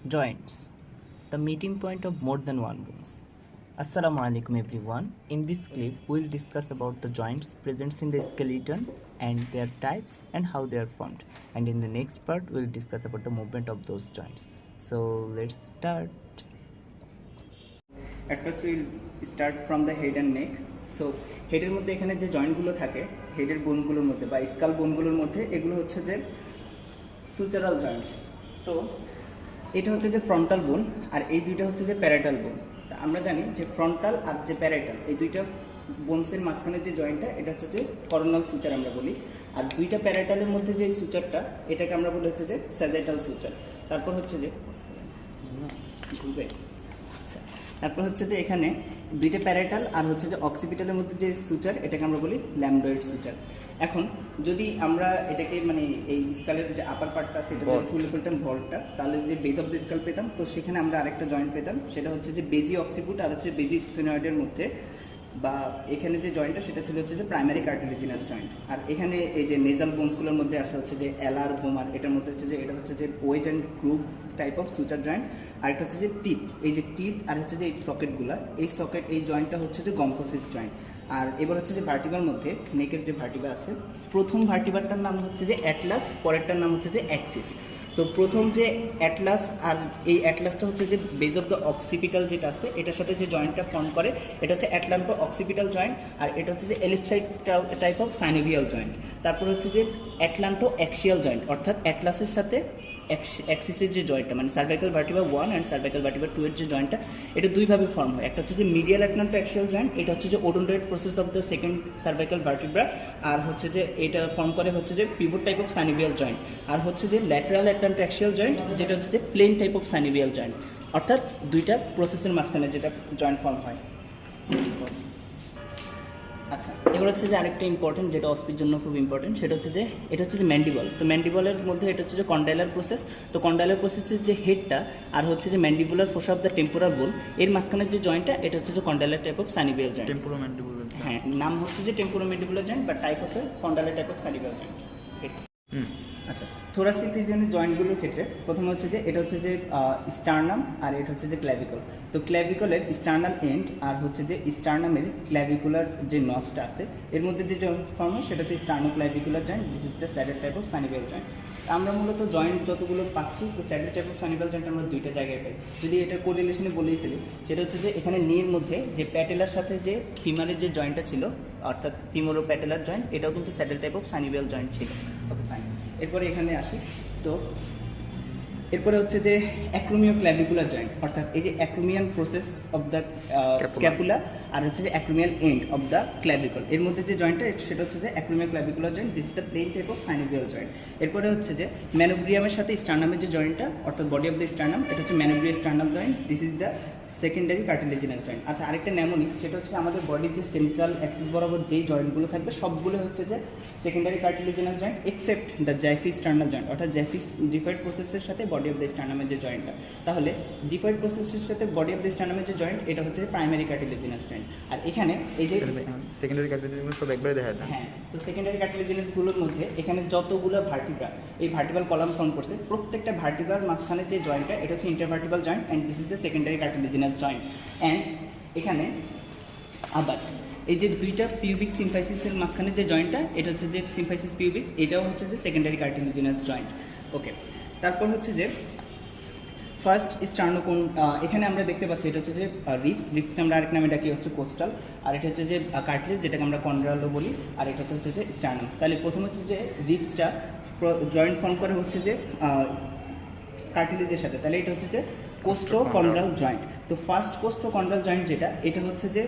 Joints, the meeting point of more than one bones. Assalamu alaikum everyone. In this clip, we will discuss about the joints present in the skeleton and their types and how they are formed. And in the next part, we will discuss about the movement of those joints. So let's start. At first we will start from the head and neck. So হেডের মধ্যে এখানে যে জয়েন্টগুলো থাকে হেডের বোনগুলোর মধ্যে বা skull বোনগুলোর মধ্যে এগুলো হচ্ছে যে সুচারাল জয়েন্ট। তো এটা হচ্ছে যে ফ্রন্টাল বোন আর এই দুইটা হচ্ছে যে প্যারাটাল বোন। তা আমরা জানি যে ফ্রন্টাল আর যে প্যারাটাল এই দুইটা বোনসের মাঝখানে যে জয়েন্টটা এটা হচ্ছে যে করোনাল সুচার আমরা বলি, আর দুইটা প্যারাটালের মধ্যে যে সুচারটা এটাকে আমরা বলি হচ্ছে যে স্যাজিটাল সুচার। তারপর হচ্ছে যে তারপর হচ্ছে যে এখানে দুইটা প্যারাটাল আর হচ্ছে যে অক্সিপিটালের মধ্যে যে সুচার এটাকে আমরা বলি ল্যামডয়েড সুচার। এখন যদি আমরা এটাকে মানে এই স্কালের যে আপার পার্টটা সেটা খুলে ফেলতাম ভল্টটা, তাহলে যে বেজ অফ দ্য স্কাল পেতাম, তো সেখানে আমরা আরেকটা জয়েন্ট পেতাম, সেটা হচ্ছে যে বেজি অক্সিপুট আর হচ্ছে বেজি স্ফেনয়েডের মধ্যে, বা এখানে যে জয়েন্টটা সেটা ছিল হচ্ছে যে প্রাইমারি কার্টিলেজিনাস জয়েন্ট। আর এখানে এই যে নেজাল বোনসগুলোর মধ্যে আছে হচ্ছে যে এলার বোমার, এটার মধ্যে হচ্ছে যে এটা হচ্ছে যে wedge and groove type of suture joint. আর একটা হচ্ছে যে টিথ, এই যে টিথ আর হচ্ছে যে এই সকেটগুলো, এই সকেট এই জয়েন্টটা হচ্ছে যে গম্ফোসিস জয়েন্ট। আর এবার হচ্ছে যে ভার্টিবার মধ্যে নেকের যে ভার্টিবা আছে, প্রথম ভার্টিবারটার নাম হচ্ছে যে অ্যাটলাস, পরেরটার নাম হচ্ছে যে অ্যাক্সিস। তো প্রথম যে অ্যাটলাস, আর এই অ্যাটলাসটা হচ্ছে যে বেজ অফ দ্য অক্সিপিটাল যেটা আছে এটার সাথে যে জয়েন্টটা ফর্ম করে এটা হচ্ছে অ্যাটলান্টো অক্সিপিটাল জয়েন্ট, আর এটা হচ্ছে যে এলিপসাইড টাইপ অফ সাইনোভিয়াল জয়েন্ট। তারপর হচ্ছে যে অ্যাটলান্টো অ্যাক্সিয়াল জয়েন্ট, অর্থাৎ অ্যাটলাসের সাথে অ্যাক্সিসের যে জয়েন্টটা মানে সার্ভাইকাল ভার্টিবা 1 অ্যান্ড সার্ভাইকাল ভার্টিবা 2 এর যে জয়েন্টটা এটা দুইভাবে ফর্ম হয়। একটা হচ্ছে যে মিডিয়াল অ্যাটলান্টো অ্যাক্সিয়াল জয়েন্ট, এটা হচ্ছে যে odontoid process of the second cervical vertebra, আর হচ্ছে যে এটা ফর্ম করে হচ্ছে যে pivot type of synovial joint. আর হচ্ছে যে ল্যাটারাল অ্যাটলান্টো অ্যাক্সিয়াল জয়েন্ট, যেটা হচ্ছে যে plane type of synovial joint, অর্থাৎ দুইটা প্রসেসের মাঝখানে যেটা জয়েন্ট ফর্ম হয়। আচ্ছা, এবার হচ্ছে যে আরেকটা ইম্পর্টেন্ট যেটা অস্পির জন্য খুব ইম্পর্টেন্ট, সেটা হচ্ছে যে এটা হচ্ছে যে ম্যান্ডিবল। তো ম্যান্ডিবলের মধ্যে এটা হচ্ছে যে কন্ডাইলার প্রসেস। তো কন্ডাইলার প্রসেসের যে হেডটা আর হচ্ছে যে mandibular fossa of the temporal bone এর মাঝখানের যে জয়েন্টটা এটা হচ্ছে যে condylar type of synovial joint. Temporomandibular, হ্যাঁ, নাম হচ্ছে যে টেম্পোরোম্যান্ডিবুলার জয়েন্ট, বাট টাইপ হচ্ছে condylar type of synovial joint. আচ্ছা, থোরাসিক রিজিয়নের জয়েন্টগুলোর ক্ষেত্রে প্রথম হচ্ছে যে এটা হচ্ছে যে স্টার্নাম আর এটা হচ্ছে যে ক্ল্যাভিকল। তো ক্ল্যাভিকলের স্টার্নাল এন্ড আর হচ্ছে যে স্টার্নামের ক্ল্যাভিকুলার যে নচটা আছে এর মধ্যে যে জয়েন্ট ফর্ম হয় সেটা হচ্ছে sterno clavicular joint. This is the saddle type of synovial joint. আমরা মূলত জয়েন্ট যতগুলো পাচ্ছি, তো saddle type of synovial joint আমরা দুইটা জায়গায় পাই। যদি এটা কোরিলেশনে বলেই ফেলি, সেটা হচ্ছে যে এখানে নির মধ্যে যে প্যাটেলার সাথে যে ফিমারের যে জয়েন্টটা ছিল, অর্থাৎ ফিমোরো প্যাটেলার জয়েন্ট, এটাও কিন্তু saddle type of synovial joint ছিল। ওকে, ফাইন। এরপরে এখানে আসি। তো এরপরে হচ্ছে যে অ্যাক্রোমিও ক্ল্যাভিকুলার জয়েন্ট, অর্থাৎ এই যে acromion process of the scapula আর হচ্ছে যে acromial end of the clavicle, এর মধ্যে যে জয়েন্টটা সেটা হচ্ছে যে acromio clavicular joint. This is the plane type of synovial joint. এরপরে হচ্ছে যে ম্যানোব্রিয়ামের সাথে স্টার্নামের যে জয়েন্টটা, অর্থাৎ বডি অফ দ্য স্টার্নাম, এটা হচ্ছে manubrio sternum joint. This is the secondary cartilaginous joint. আচ্ছা, আরেকটা ন্যামোনিক্স, সেটা হচ্ছে আমাদের বডির যে সেন্ট্রাল অ্যাক্সিস বরাবর যেই জয়েন্টগুলো থাকবে সবগুলো হচ্ছে যে secondary cartilaginous joint, except the xiphi sternal joint, অর্থাৎ জিফয়েড প্রসেসের সাথে বডি অফ দ্য স্টার্নামের যে জয়েন্টটা। তাহলে জিফয়েড প্রসেসের সাথে বডি অফ দ্য স্টার্নামের যে জয়েন্ট এটা হচ্ছে প্রাইমারি কার্টিলেজিনাস জয়েন্ট। আর এখানে এই যে সেকেন্ডারি কার্টিলেজিনাস সব একবারে দেখা যায়। হ্যাঁ, তো সেকেন্ডারি কার্টিলেজিনাসগুলোর মধ্যে এখানে যতগুলো ভার্টিব্রা এই ভার্টিব্রাল কলাম ফর্ম করছে, প্রত্যেকটা ভার্টিব্রার মাঝখানে যে জয়েন্টটা এটা হচ্ছে intervertebral joint, and this is the secondary cartilaginous joint. And এখানে আবার এই যে দুইটা পিউবিক সিম্ফাইসিসের মাঝখানে যে জয়েন্টটা এটা হচ্ছে যে সিম্ফাইসিস পিউবিস, এটাও হচ্ছে যে সেকেন্ডারি কার্টিলেজিনাস জয়েন্ট। ওকে, তারপর হচ্ছে যে ফার্স্ট স্টার্নোকোন, এখানে আমরা দেখতে পাচ্ছি এটা হচ্ছে যে রিপসকে আমরা আরেক নামে ডাকি হচ্ছে কোস্টাল, আর এটা হচ্ছে যে কার্টিলেজ যেটাকে আমরা কন্ড্রালো বলি, আর এটা হচ্ছে যে স্টার্নাম। তাহলে প্রথম হচ্ছে যে রিপসটা জয়েন্ট ফর্ম করে হচ্ছে যে কার্টিলেজের সাথে, তাহলে এটা হচ্ছে যে কোস্টোকন্ড্রাল জয়েন্ট। তো ফার্স্ট কোস্টোকন্ড্রাল জয়েন্ট যেটা এটা হচ্ছে যে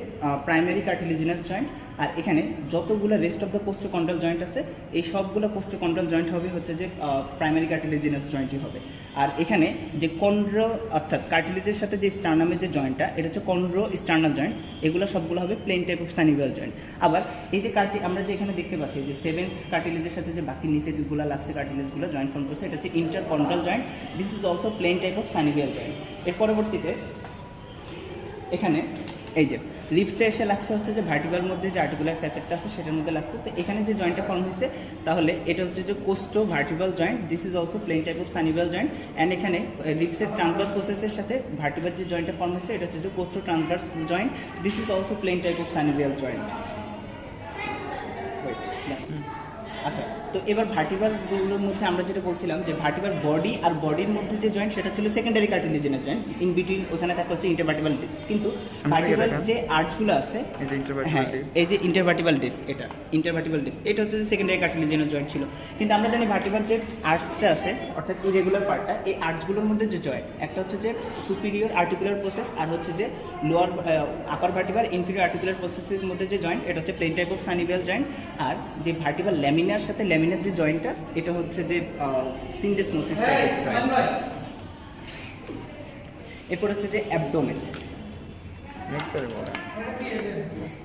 প্রাইমারি কার্টিলেজিনাস জয়েন্ট, আর এখানে যতগুলো রেস্ট অফ দ্য কোস্টোকন্ড্রাল জয়েন্ট আছে এই সবগুলো কোস্টোকন্ড্রাল জয়েন্ট হবে হচ্ছে যে প্রাইমারি কার্টিলেজিনাস জয়েন্টই হবে। আর এখানে যে কন্ড্রো, অর্থাৎ কার্টিলেজের সাথে যে স্টার্নামের যে জয়েন্টটা এটা হচ্ছে কন্ড্রো স্টার্নাল জয়েন্ট, এগুলো সবগুলো হবে plane type of synovial joint. আবার এই যে আমরা যে এখানে দেখতে পাচ্ছি যে সেভেন্থ কার্টিলেজের সাথে যে বাকি নিচে যেগুলো লাগছে কার্টিলেজগুলো জয়েন্ট ফর্ম করছে এটা হচ্ছে interchondral joint. This is also plane type of synovial joint. এর পরবর্তীতে এখানে এই যে রিপসে এসে লাগছে হচ্ছে যে ভার্টিব্রাল মধ্যে যে আর্টিকুলার ফ্যাসেটটা আছে সেটার মধ্যে লাগছে। তো এখানে যে জয়েন্টটা ফর্ম হয়েছে তাহলে এটা হচ্ছে যে costo vertebral joint, this is also plane type of synovial joint. And এখানে রিপসের ট্রান্সভার্স প্রসেসের সাথে ভার্টিব্রাল যে জয়েন্টটা ফর্ম হয়েছে এটা হচ্ছে যে costo transverse joint, this is also plane type of synovial joint. আচ্ছা, তো এবার ভার্টিব্রালগুলোর মধ্যে আমরা যেটা বলছিলাম যে ভার্টিব্রাল বডি আর বডির মধ্যে যে জয়েন্ট সেটা ছিল secondary cartilaginous joint, in between ওখানে থাকে হচ্ছে ইন্টারভার্টিব্রাল ডিস্ক। কিন্তু ভার্টিব্রাল যে আর্চগুলো আছে, হ্যাঁ এই যে ইন্টারভার্টিব্রাল ডিস্ক, এটা ইন্টারভার্টিব্রাল ডিস্ক, এটা হচ্ছে যে সেকেন্ডারি কার্টিলেজিনাস জয়েন্ট ছিল। কিন্তু আমরা জানি ভার্টিব্রাল যে আর্চটা আছে অর্থাৎ ইরেগুলার পার্টটা, এই আর্চগুলোর মধ্যে যে জয়েন্ট একটা হচ্ছে যে সুপিরিয়র আর্টিকুলার প্রসেস আর হচ্ছে যে লোয়ার আপার ভার্টিব্রাল ইনফিরিয়র আর্টিকুলার প্রসেসের মধ্যে যে জয়েন্ট এটা হচ্ছে plane type of synovial joint. আর যে ভার্টিব্রাল ল্যামিনার সাথে ল্যামিনার যে জয়েন্টটা এটা হচ্ছে যে সিনডেসমোসিস টাইপ জয়েন্ট। এরপর হচ্ছে যে অ্যাবডোমেন।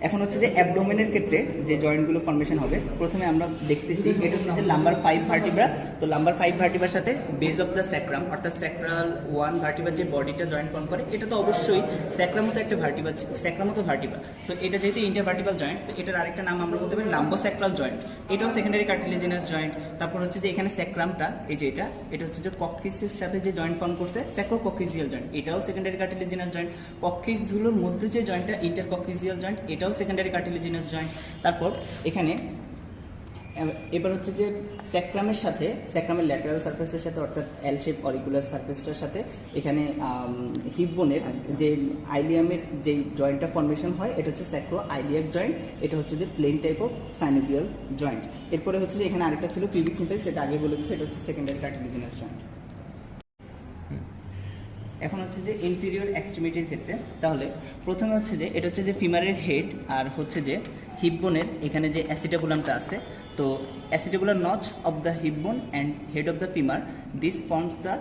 এখন হচ্ছে যে অ্যাবডোমেনের ক্ষেত্রে যে জয়েন্টগুলো ফর্মেশন হবে প্রথমে আমরা দেখতেছি এটা হচ্ছে যে লাম্বার 5 ভার্টিব্রা। তো লাম্বার 5 ভার্টিব্রার সাথে বেজ অফ দ্য স্যাক্রাম অর্থাৎ স্যাক্রাল 1 ভার্টিব্রার যে বডিটা জয়েন্ট ফর্ম করে এটা তো অবশ্যই স্যাক্রাম মতো একটা ভার্টিব্রা, স্যাক্রাম মতো ভার্টিব্রা। সো এটা যেহেতু ইন্টারভার্টিব্রাল জয়েন্ট তো এটার আরেকটা নাম আমরা বলতে পারি লাম্বোস্যাক্রাল জয়েন্ট, এটাও সেকেন্ডারি কার্টিলেজিনাস জয়েন্ট। তারপর হচ্ছে যে এখানে স্যাক্রামটা এই যে এটা হচ্ছে যে কক্সিসের সাথে যে জয়েন্ট ফর্ম করছে স্যাক্রোকক্সিয়াল জয়েন্ট, এটাও সেকেন্ডারি কার্টিলেজিনাস জয়েন্ট। কক্সিসগুলোর মধ্যে যে জয়েন্টটা ইন্টারকক্সিয়াল জয়েন্ট, এটাও সেকেন্ডারি কার্টিলেজিনাস জয়েন্ট। তারপর এখানে এবার হচ্ছে যে স্যাক্রামের সাথে স্যাক্রামের ল্যাটারাল সারফেসের সাথে অর্থাৎ এল শেপ অরিকুলার সারফেসটার সাথে এখানে হিপ বোনের যে আইলিয়ামের যে জয়েন্টটা ফর্মেশন হয় এটা হচ্ছে স্যাক্রো আইলিয়াক জয়েন্ট, এটা হচ্ছে যে plane type of synovial joint. এরপরে হচ্ছে যে এখানে আরেকটা ছিল পিউবিক সিম্পেস, সেটা আগে বলে দিচ্ছে, এটা হচ্ছে সেকেন্ডারি কার্টিলেজিনাস জয়েন্ট। এখন হচ্ছে যে ইনফিরিয়র এক্সট্রিমিটির ক্ষেত্রে তাহলে প্রথমে হচ্ছে যে এটা হচ্ছে যে ফিমারের হেড আর হচ্ছে যে হিপবোনের এখানে যে অ্যাসিটাবুলামটা আছে, তো acetabular notch of the hipbone and head of the femur, this forms the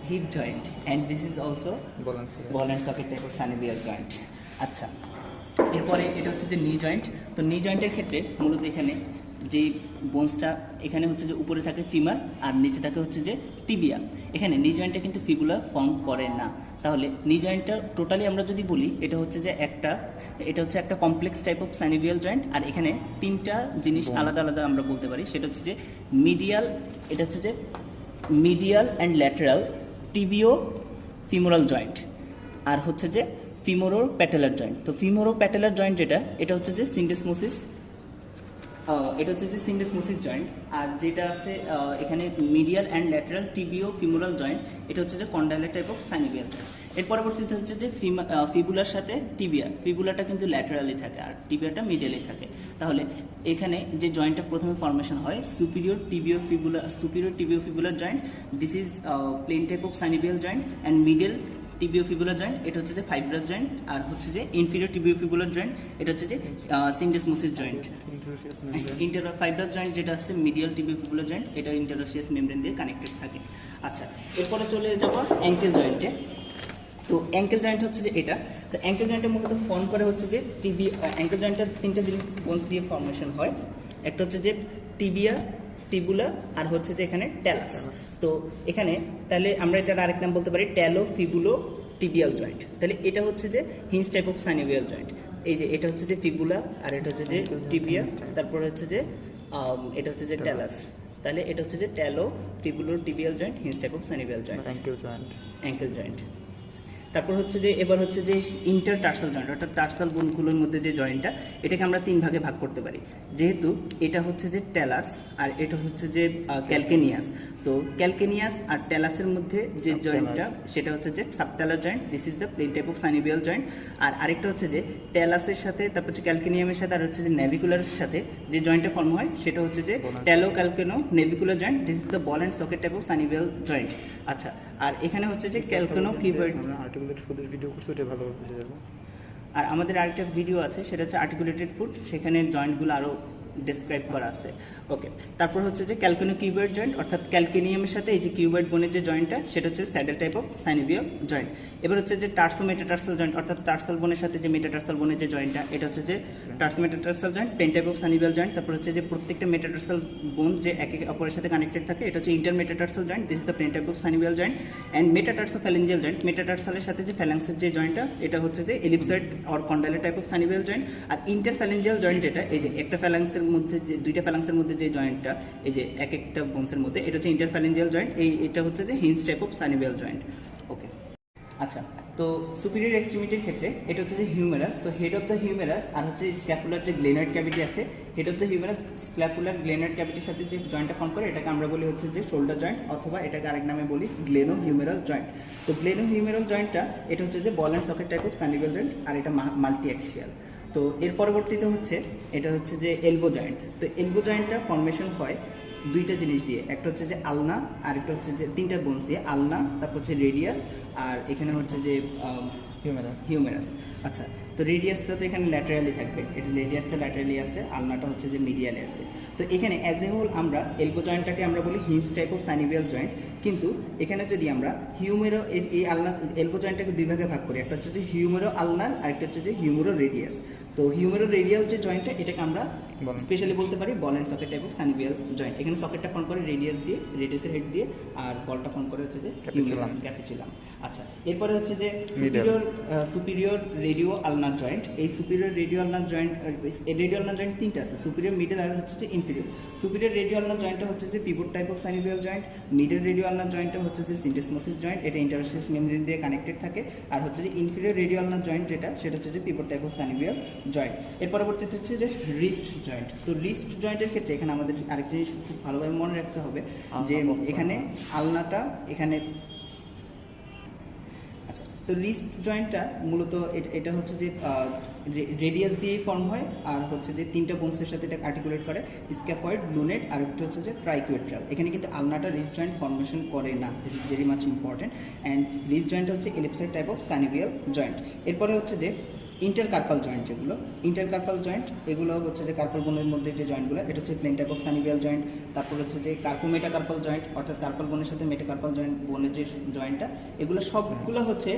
hip joint and this is also ball and socket type of synovial joint. আচ্ছা, এরপরে এটা হচ্ছে যে নি জয়েন্ট। তো নি জয়েন্টের ক্ষেত্রে মূলত এখানে যে বোনসটা এখানে হচ্ছে যে উপরে থাকে ফিমার আর নিচে থাকে হচ্ছে যে টিবিয়া। এখানে নি জয়েন্টটা কিন্তু ফিবুলা ফর্ম করে না। তাহলে নি জয়েন্টটা টোটালি আমরা যদি বলি এটা হচ্ছে যে এটা হচ্ছে একটা complex type of synovial joint. আর এখানে তিনটা জিনিস আলাদা আলাদা আমরা বলতে পারি, সেটা হচ্ছে যে মিডিয়াল, এটা হচ্ছে যে medial and lateral tibio femoral joint, আর হচ্ছে যে ফিমোরো প্যাটেলার জয়েন্ট। তো ফিমোরো প্যাটেলার জয়েন্ট যেটা এটা হচ্ছে যে সিন্ডেসমোসিস, এটা হচ্ছে যে সিন্ডেসমোসিস জয়েন্ট। আর যেটা আছে এখানে medial and lateral tibio femoral joint, এটা হচ্ছে যে condylar type of synovial joint. এর পরবর্তীতে হচ্ছে যে ফিবুলার সাথে টিবিয়া, ফিবুলাটা কিন্তু ল্যাটারালি থাকে আর টিবিয়াটা মিডিয়ালি থাকে। তাহলে এখানে যে জয়েন্টটা প্রথমে ফর্মেশন হয় superior tibio fibular joint, this is plane type of synovial joint. And medial tibiofibular joint এটা হচ্ছে যে ফাইব্রাস জয়েন্ট। আর হচ্ছে যে ইনফিরিয়র টিবিওফিবুলার জয়েন্ট এটা হচ্ছে যে সিন্ডেসমোসিস জয়েন্ট। ফাইব্রাস জয়েন্ট যেটা আছে মিডিয়াল টিবিওফিবুলার জয়েন্ট, এটা ইন্টারোসিয়াস মেমব্রেন দিয়ে কানেক্টেড থাকে। আচ্ছা, এরপরে চলে যাবো অ্যাঙ্কেল জয়েন্টে। তো অ্যাঙ্কেল জয়েন্ট হচ্ছে যে এটা, তো অ্যাঙ্কেল জয়েন্টের মূলত ফর্ম করে হচ্ছে যে অ্যাঙ্কেল জয়েন্টের তিনটা জিনিস বোনস দিয়ে ফর্মেশন হয়, একটা হচ্ছে যে টিবিয়া, টিবুলা আর হচ্ছে যে এখানে ট্যালাস। তো এখানে তাহলে আমরা এটার আরেক নাম বলতে পারি ট্যালো ফিবুলো টিবিয়াল জয়েন্ট। তাহলে এটা হচ্ছে যে hinge type of synovial joint. এই যে এটা হচ্ছে যে ফিবুলা আর এটা হচ্ছে যে টিবিয়া, তারপরে হচ্ছে যে এটা হচ্ছে যে ট্যালাস। তাহলে এটা হচ্ছে যে talo fibulo tibial joint, hinge type of synovial joint, ankle joint. তারপর হচ্ছে যে এবার হচ্ছে যে ইন্টারটার্সাল জয়েন্ট অর্থাৎ টার্সাল বোনগুলোর মধ্যে যে জয়েন্টটা, এটাকে আমরা তিন ভাগে ভাগ করতে পারি। যেহেতু এটা হচ্ছে যে ট্যালাস আর এটা হচ্ছে যে ক্যালকেনিয়াস, তো ক্যালকেনিয়াস আর ট্যালাসের মধ্যে যে জয়েন্টটা সেটা হচ্ছে যে subtalar joint, this is the plane type of synovial joint. আর আরেকটা হচ্ছে যে ট্যালাসের সাথে তারপর হচ্ছে ক্যালকেনিয়ামের সাথে আর হচ্ছে যে নেভিকুলারের সাথে যে জয়েন্টটা ফর্ম হয় সেটা হচ্ছে যে talo calcaneo navicular joint, this is the ball and socket type of synovial joint. আচ্ছা, আর এখানে হচ্ছে যে ক্যালকেনো কিউবয়েড ভিডিও করছি ওটা ভালো বুঝে যাবো। আর আমাদের আরেকটা ভিডিও আছে সেটা হচ্ছে আর্টিকুলেটেড ফুট, সেখানে জয়েন্টগুলো আরও ডেসক্রাইব করা আছে। ওকে, তারপর হচ্ছে যে ক্যালকিনো কিউবয়েড জয়েন্ট, অর্থাৎ ক্যালকিনিয়ামের সাথে এই যে কিউবয়েড বোনের যে জয়েন্টটা সেটা হচ্ছে saddle type of synovial joint. এবার হচ্ছে যে টার্সো মেটাটার্সাল জয়েন্ট, অর্থাৎ টার্সাল বোনের সাথে যে মেটাটার্সাল বোনের যে জয়েন্টটা, এটা হচ্ছে যে tarso metatarsal joint, plane type of synovial joint. তারপর হচ্ছে যে প্রত্যেকটা মেটাটার্সাল বোন যে একে অপরের সাথে কানেক্টেড থাকে, এটা হচ্ছে intermetatarsal joint, this is the plane type of synovial joint. And metatarsophalangeal joint, মেটাটার্সালের সাথে যে ফ্যালাংসের যে জয়েন্টটা, এটা হচ্ছে যে ellipsoid or condylar type of synovial joint. আর ইন্টারফ্যালেঞ্জিয়াল জয়েন্ট, এটা এই যে একটা ফ্যালাংসের মধ্যে যে দুইটা ফ্যালাংসের মধ্যে যে জয়েন্টটা, এই যে এক একটা বোনসের মধ্যে, এটা হচ্ছে ইন্টারফ্যালেঞ্জিয়াল জয়েন্ট। এটা হচ্ছে যে hinge type of synovial joint. Okay, আচ্ছা, তো সুপিরিয়র এক্সট্রিমিটির ক্ষেত্রে এটা হচ্ছে যে হিউমেরাস, তো হেড অফ দ্য হিউমেরাস আর হচ্ছে স্ক্যাপুলার যে গ্লেনয়েড ক্যাভিটি আছে, head of the humerus scapular glenoid ক্যাভিটির সাথে যে জয়েন্টটা ফর্ম করে, এটাকে আমরা বলি হচ্ছে যে শোল্ডার জয়েন্ট, অথবা এটাকে আরেক নামে বলি গ্লেনো হিউমেরাল জয়েন্ট। তো গ্লেনো হিউমেরাল জয়েন্টটা এটা হচ্ছে যে ball and socket type of synovial joint, আর এটা মাল্টি অ্যাক্সিয়াল। তো এর পরবর্তীতে হচ্ছে এটা হচ্ছে যে এলবো জয়েন্ট। তো এলবো জয়েন্টটা ফর্মেশন হয় দুইটা জিনিস দিয়ে, একটা হচ্ছে যে আলনা, আর একটা হচ্ছে যে তিনটা বোনস দিয়ে, আলনা, তারপর হচ্ছে রেডিয়াস, আর এখানে হচ্ছে যে হিউমেরাস। আচ্ছা, তো রেডিয়াসটা তো এখানে ল্যাটারালি থাকবে, এটা রেডিয়াসটা ল্যাটারালি আছে, আলনাটা হচ্ছে যে মিডিয়ালে আছে। তো এখানে অ্যাজ এ হোল আমরা এলবো জয়েন্টটাকে আমরা বলি hinge type of synovial joint. কিন্তু এখানে যদি আমরা হিউমেরো এই আলনা এলবো জয়েন্টটাকে দুই ভাগে ভাগ করি, একটা হচ্ছে যে হিউমেরো আলনার, আর একটা হচ্ছে যে হিউমেরো রেডিয়াস। তো হিউমেরো রেডিয়াল যে জয়েন্টটা, এটাকে আমরা স্পেশালি বলতে পারি বল and socket type of synovial joint. এখানে সকেটটা ফর্ম করে রেডিয়াস দিয়ে, রেডিয়াসের হেড দিয়ে, আর বলটা ফর্ম করে হচ্ছে যে হিউমেরাস ক্যাপিচুলাম। আচ্ছা, এরপরে হচ্ছে যে সুপিরিয়র রেডিও আলনার জয়েন্ট। এই superior radio ulnar joint, radio ulnar joint তিনটা আছে, সুপিরিয়র, মিডল, আর হচ্ছে যে ইনফিরিয়র। সুপিরিয়র রেডিও আলনার জয়েন্টটা হচ্ছে যে pivot type of synovial joint. Middle radio ulnar জয়েন্টটা হচ্ছে যে সিনটেসমোসিস জয়েন্ট, এটা ইন্টারস্টিস মেমব্রেন দিয়ে কানেক্টেড থাকে। আর হচ্ছে যে ইনফিরিয়র রেডিও আলনার জয়েন্ট যেটা, সেটা হচ্ছে যে pivot type of synovial joint. এর পরবর্তীতে হচ্ছে যে রিস্ট জয়েন্ট। তো রিস্ট জয়েন্টের ক্ষেত্রে এখানে আমাদের আরেকটা জিনিস খুব ভালোভাবে মনে রাখতে হবে যে এখানে আলনাটা এখানে, আচ্ছা, তো রিস্ট জয়েন্টটা মূলত এটা হচ্ছে যে রেডিয়াস দিয়েই ফর্ম হয়, আর হচ্ছে যে তিনটা বোনসের সাথে এটা আর্টিকুলেট করে, স্ক্যাফয়েড, লুনেট, আর একটা হচ্ছে যে ট্রাইকুয়েট্রাল। এখানে কিন্তু আলনাটা রিস্ট জয়েন্ট ফর্মেশন করে না, this is very much important. And wrist joint হচ্ছে ellipsoid type of synovial joint. এরপরে হচ্ছে যে ইন্টারকার্পাল জয়েন্ট, যেগুলো ইন্টারকার্পাল জয়েন্ট, এগুলো হচ্ছে যে কার্পাল বোনের মধ্যে যে জয়েন্টগুলো, এটা হচ্ছে plane type of synovial joint. তারপর হচ্ছে যে কার্পোমেটাকার্পাল জয়েন্ট, অর্থাৎ কার্পাল বোনের সাথে মেটাকার্পাল জয়েন্ট বোনের যে জয়েন্টটা, এগুলো সবগুলো হচ্ছে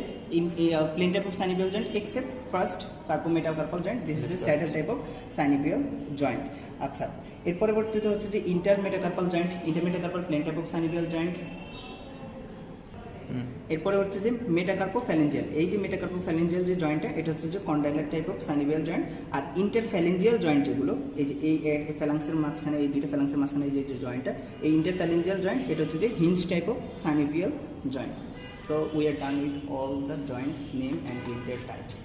plane type of synovial joint except first carpometacarpal joint, this is saddle type of synovial joint. আচ্ছা, এর পরবর্তীতে হচ্ছে যে intermetacarpal joint, intermetacarpal plane type of synovial joint. এরপরে হচ্ছে যে মেটাকার্পোফ্যালেঞ্জিয়াল, এই যে মেটাকার্পোফ্যালেঞ্জিয়াল যে জয়েন্টটা, এটা হচ্ছে যে condylar type of synovial joint. আর ইন্টারফ্যালেঞ্জিয়াল জয়েন্ট যেগুলো, এই যে এই ফ্যালাংসের মাঝখানে, এই দুইটা ফ্যালাংসের মাঝখানে এই যে জয়েন্টটা, এই ইন্টারফ্যালেঞ্জিয়াল জয়েন্ট, এটা হচ্ছে যে hinge type of synovial joint. So we are done with all the Joints name and with their types.